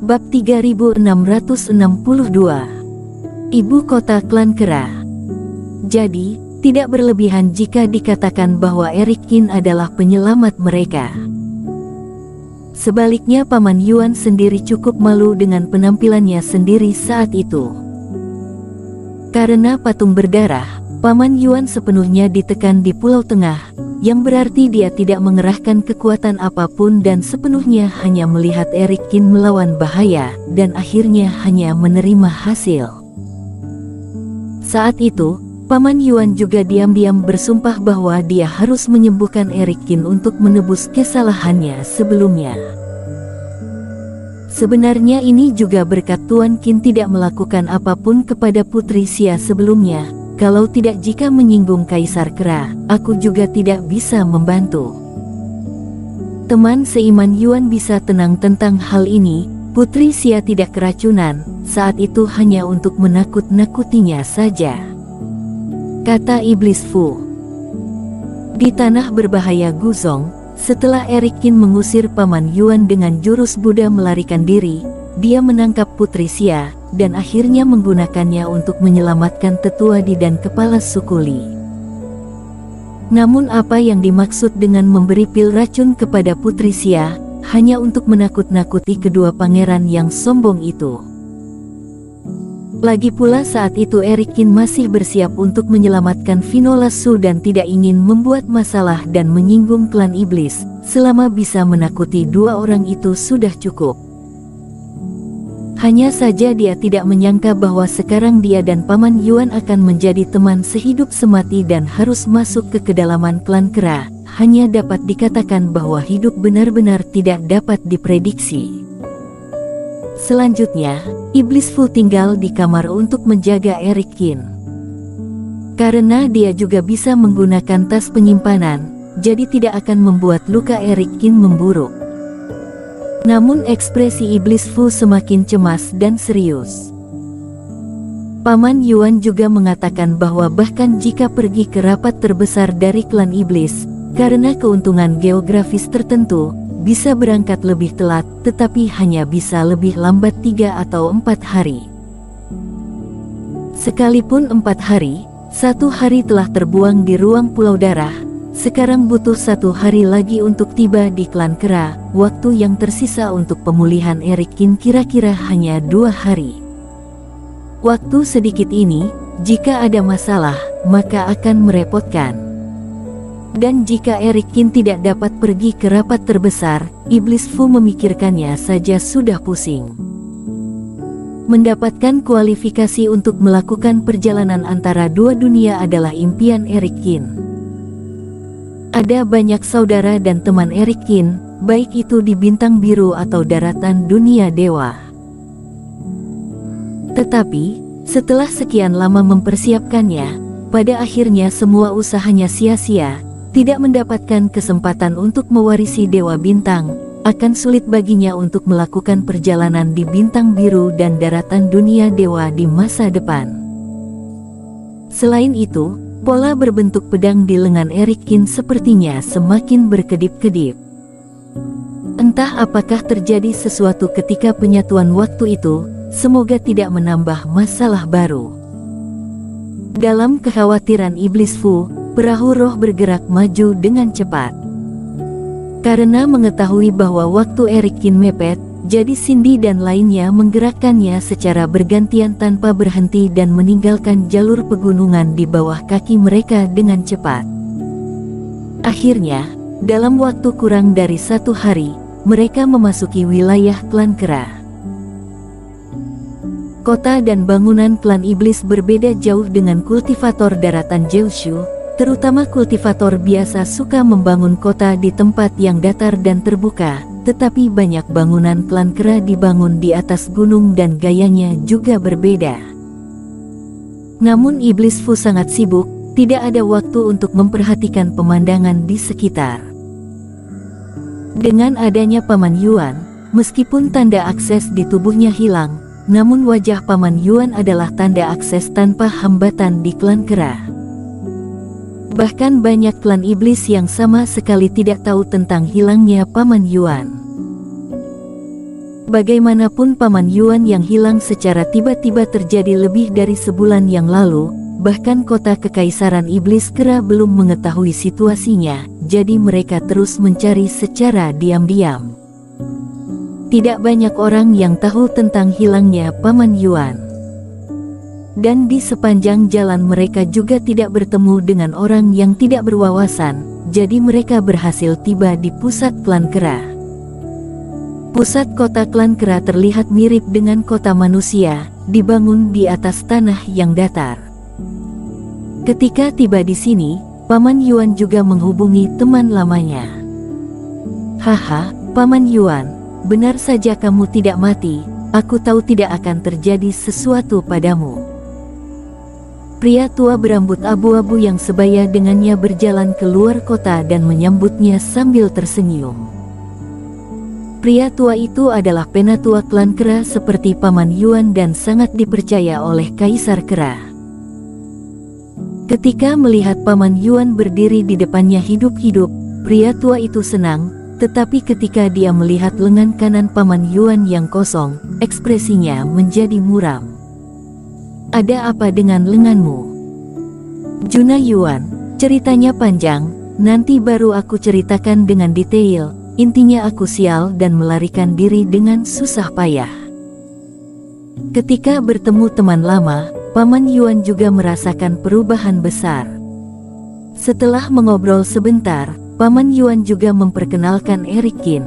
Bab 3662. Ibu kota klan Kera. Jadi, tidak berlebihan jika dikatakan bahwa Erik Kin adalah penyelamat mereka. Sebaliknya Paman Yuan sendiri cukup malu dengan penampilannya sendiri saat itu. Karena patung berdarah, Paman Yuan sepenuhnya ditekan di Pulau Tengah, yang berarti dia tidak mengerahkan kekuatan apapun dan sepenuhnya hanya melihat Erik Kin melawan bahaya, dan akhirnya hanya menerima hasil. Saat itu, Paman Yuan juga diam-diam bersumpah bahwa dia harus menyembuhkan Erik Kin untuk menebus kesalahannya sebelumnya. Sebenarnya ini juga berkat Tuan Qin tidak melakukan apapun kepada Putri Xia sebelumnya. Kalau tidak jika menyinggung Kaisar Kera, aku juga tidak bisa membantu. Teman seiman Yuan bisa tenang tentang hal ini. Putri Xia tidak keracunan, saat itu hanya untuk menakut-nakutinya saja, kata Iblis Fu. Di tanah berbahaya Guzong, setelah Erik Kin mengusir Paman Yuan dengan jurus Buddha melarikan diri, dia menangkap Putri Xia, dan akhirnya menggunakannya untuk menyelamatkan tetua Di dan kepala suku Li. Namun apa yang dimaksud dengan memberi pil racun kepada Putri Xia, hanya untuk menakut-nakuti kedua pangeran yang sombong itu. Lagi pula saat itu Erik Kin masih bersiap untuk menyelamatkan Vinola Su dan tidak ingin membuat masalah dan menyinggung klan iblis. Selama bisa menakuti dua orang itu sudah cukup. Hanya saja dia tidak menyangka bahwa sekarang dia dan Paman Yuan akan menjadi teman sehidup semati dan harus masuk ke kedalaman klan Kera. Hanya dapat dikatakan bahwa hidup benar-benar tidak dapat diprediksi. Selanjutnya, Iblis Fu tinggal di kamar untuk menjaga Erik Kin. Karena dia juga bisa menggunakan tas penyimpanan, jadi tidak akan membuat luka Erik Kin memburuk. Namun ekspresi Iblis Fu semakin cemas dan serius. Paman Yuan juga mengatakan bahwa bahkan jika pergi ke rapat terbesar dari klan iblis, karena keuntungan geografis tertentu, bisa berangkat lebih telat, tetapi hanya bisa lebih lambat 3 atau 4 hari. Sekalipun 4 hari, 1 hari telah terbuang di ruang Pulau Darah, sekarang butuh 1 hari lagi untuk tiba di klan Kera. Waktu yang tersisa untuk pemulihan Erik Kin kira-kira hanya 2 hari. Waktu sedikit ini, jika ada masalah, maka akan merepotkan. Dan jika Erik Kin tidak dapat pergi ke rapat terbesar, Iblis Fu memikirkannya saja sudah pusing. Mendapatkan kualifikasi untuk melakukan perjalanan antara dua dunia adalah impian Erik Kin. Ada banyak saudara dan teman Erik Kin, baik itu di bintang biru atau daratan dunia dewa. Tetapi, setelah sekian lama mempersiapkannya, pada akhirnya semua usahanya sia-sia. Tidak mendapatkan kesempatan untuk mewarisi Dewa Bintang, akan sulit baginya untuk melakukan perjalanan di bintang biru dan daratan dunia dewa di masa depan. Selain itu, pola berbentuk pedang di lengan Erik Kin sepertinya semakin berkedip-kedip. Entah apakah terjadi sesuatu ketika penyatuan waktu itu, semoga tidak menambah masalah baru. Dalam kekhawatiran Iblis Fu, perahu roh bergerak maju dengan cepat. Karena mengetahui bahwa waktu Erik Kin mepet, jadi Cindy dan lainnya menggerakkannya secara bergantian tanpa berhenti dan meninggalkan jalur pegunungan di bawah kaki mereka dengan cepat. Akhirnya, dalam waktu kurang dari 1 hari, mereka memasuki wilayah klan Kera. Kota dan bangunan klan iblis berbeda jauh dengan kultivator daratan Jeushu. Terutama kultivator biasa suka membangun kota di tempat yang datar dan terbuka, tetapi banyak bangunan klan Kera dibangun di atas gunung dan gayanya juga berbeda. Namun Iblis Fu sangat sibuk, tidak ada waktu untuk memperhatikan pemandangan di sekitar. Dengan adanya Paman Yuan, meskipun tanda akses di tubuhnya hilang, namun wajah Paman Yuan adalah tanda akses tanpa hambatan di klan Kera. Bahkan banyak klan iblis yang sama sekali tidak tahu tentang hilangnya Paman Yuan. Bagaimanapun Paman Yuan yang hilang secara tiba-tiba terjadi lebih dari sebulan yang lalu, bahkan kota Kekaisaran Iblis Kera belum mengetahui situasinya, jadi mereka terus mencari secara diam-diam. Tidak banyak orang yang tahu tentang hilangnya Paman Yuan. Dan di sepanjang jalan mereka juga tidak bertemu dengan orang yang tidak berwawasan, jadi mereka berhasil tiba di pusat klan kera. Pusat kota klan kera terlihat mirip dengan kota manusia, dibangun di atas tanah yang datar. Ketika tiba di sini, Paman Yuan juga menghubungi teman lamanya. Haha, Paman Yuan, benar saja kamu tidak mati, aku tahu tidak akan terjadi sesuatu padamu. Pria tua berambut abu-abu yang sebaya dengannya berjalan keluar kota dan menyambutnya sambil tersenyum. Pria tua itu adalah penatua klan kera seperti Paman Yuan dan sangat dipercaya oleh Kaisar Kera. Ketika melihat Paman Yuan berdiri di depannya hidup-hidup, pria tua itu senang, tetapi ketika dia melihat lengan kanan Paman Yuan yang kosong, ekspresinya menjadi muram. Ada apa dengan lenganmu? Juna Yuan, ceritanya panjang, nanti baru aku ceritakan dengan detail. Intinya aku sial dan melarikan diri dengan susah payah. Ketika bertemu teman lama, Paman Yuan juga merasakan perubahan besar. Setelah mengobrol sebentar, Paman Yuan juga memperkenalkan Eric Qin.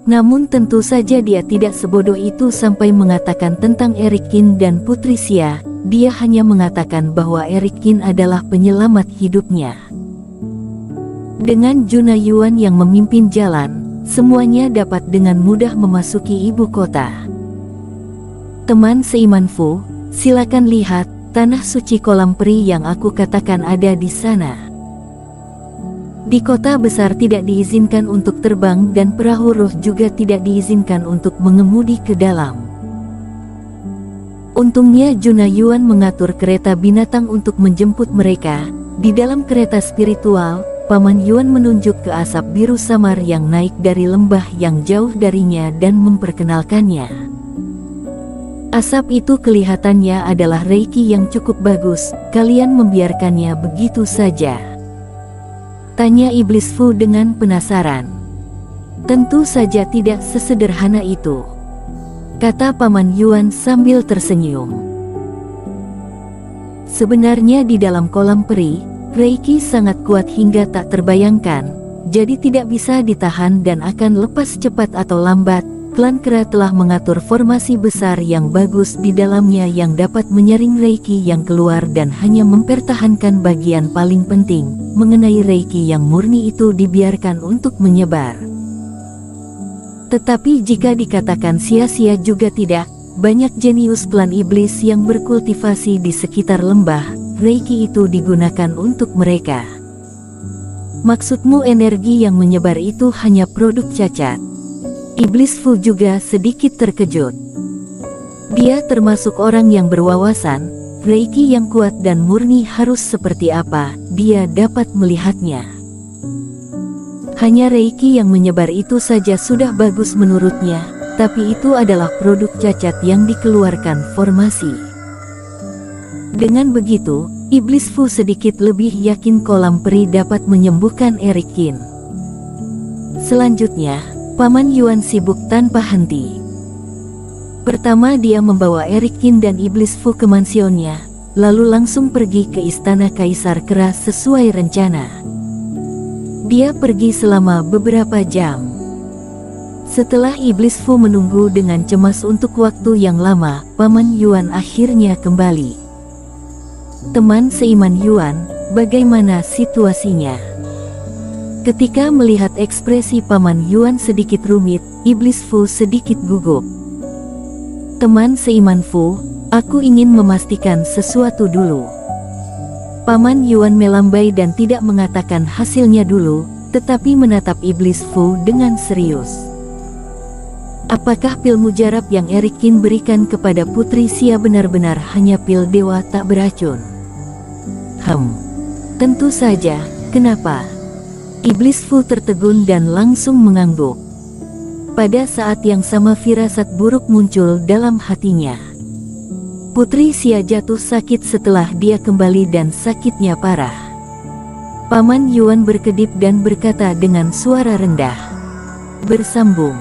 Namun tentu saja dia tidak sebodoh itu sampai mengatakan tentang Eric Qin dan Putri Xia, dia hanya mengatakan bahwa Eric Qin adalah penyelamat hidupnya. Dengan Juna Yuan yang memimpin jalan, semuanya dapat dengan mudah memasuki ibu kota. Teman seiman Fu, silakan lihat, tanah suci kolam peri yang aku katakan ada di sana. Di kota besar tidak diizinkan untuk terbang dan perahu roh juga tidak diizinkan untuk mengemudi ke dalam. Untungnya Juna Yuan mengatur kereta binatang untuk menjemput mereka. Di dalam kereta spiritual, Paman Yuan menunjuk ke asap biru samar yang naik dari lembah yang jauh darinya dan memperkenalkannya. Asap itu kelihatannya adalah reiki yang cukup bagus, kalian membiarkannya begitu saja? Tanya Iblis Fu dengan penasaran. Tentu saja tidak sesederhana itu, kata Paman Yuan sambil tersenyum. Sebenarnya di dalam kolam peri, reiki sangat kuat hingga tak terbayangkan, jadi tidak bisa ditahan dan akan lepas cepat atau lambat. Klan Kera telah mengatur formasi besar yang bagus di dalamnya yang dapat menyaring reiki yang keluar dan hanya mempertahankan bagian paling penting. Mengenai reiki yang murni itu dibiarkan untuk menyebar. Tetapi jika dikatakan sia-sia juga tidak, banyak jenius klan iblis yang berkultivasi di sekitar lembah. Reiki itu digunakan untuk mereka. Maksudmu energi yang menyebar itu hanya produk cacat? Iblis Fu juga sedikit terkejut. Dia termasuk orang yang berwawasan, reiki yang kuat dan murni harus seperti apa, dia dapat melihatnya. Hanya reiki yang menyebar itu saja sudah bagus menurutnya, tapi itu adalah produk cacat yang dikeluarkan formasi. Dengan begitu, Iblis Fu sedikit lebih yakin kolam peri dapat menyembuhkan Eric Qin. Selanjutnya, Paman Yuan sibuk tanpa henti. Pertama dia membawa Eric Qin dan Iblis Fu ke mansionnya, lalu langsung pergi ke istana Kaisar Kera sesuai rencana. Dia pergi selama beberapa jam. Setelah Iblis Fu menunggu dengan cemas untuk waktu yang lama, Paman Yuan akhirnya kembali. Teman seiman Yuan, bagaimana situasinya? Ketika melihat ekspresi Paman Yuan sedikit rumit, Iblis Fu sedikit gugup. Teman seiman Fu, aku ingin memastikan sesuatu dulu. Paman Yuan melambai dan tidak mengatakan hasilnya dulu, tetapi menatap Iblis Fu dengan serius. Apakah pil mujarab yang Eric Qin berikan kepada Putri Xia benar-benar hanya pil dewa tak beracun? Tentu saja, kenapa? Iblis Fu tertegun dan langsung mengangguk. Pada saat yang sama firasat buruk muncul dalam hatinya. Putri Xia jatuh sakit setelah dia kembali dan sakitnya parah. Paman Yuan berkedip dan berkata dengan suara rendah. Bersambung.